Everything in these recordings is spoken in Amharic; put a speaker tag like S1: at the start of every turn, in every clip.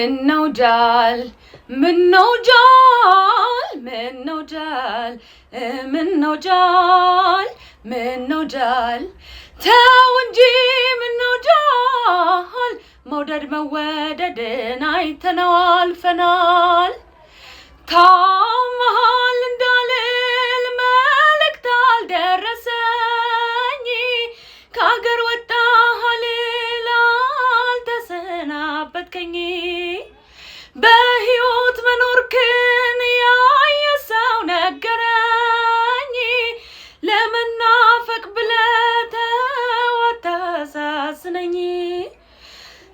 S1: ምነው ጃል ምነው ጃል ምነው ጃል ምነው ጃል ምነው ጃል ተው እንጂ ምነው ጃል መውደድ መወደድን አይተነው አልፈናል ታመሃል እንዳልል መልእክት አልደረሰኝ ከአገር ወጣሃል አልተሰናበትከኝ በሕይወት መኖርክን ያየ ሰው ነገረኝ ለመናፈቅ ብለህ ተው አታሳዝነኝ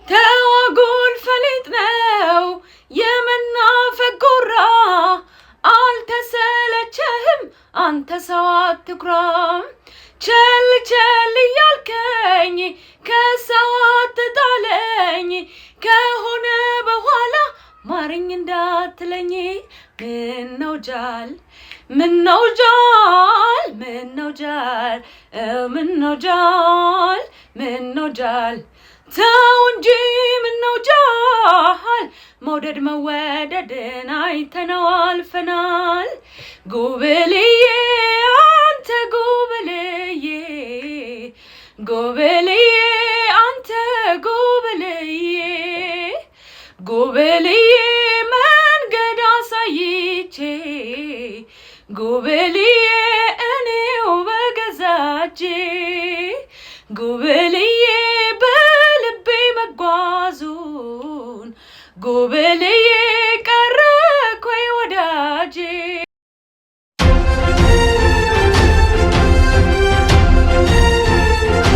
S1: ተው አጉል ፈሊጥ ነው የመናፈቅ ጉራ አልተሰለቸህም አንተ ሰው አትኩራ ቸል ቸል እያልከኝ ከሰው አትጣለኝ ከሆነ በኋላ ማረኝ እንዳትለኝ ምነው ጃል ምነው ጃል ምነው ጃል ምነው ጃል ምነው ጃል ተው እንጂ ምነው ጃል መውደድ መወደድን አይተነው አልፈናል ጉብልዬ አንተ ጉብልዬ ጉብልዬ አንተ ጉብልዬ ጉብልዬ መንገድ አሳይቼ ጉብልዬ እኔው በገዛ እጄ ጉብልዬ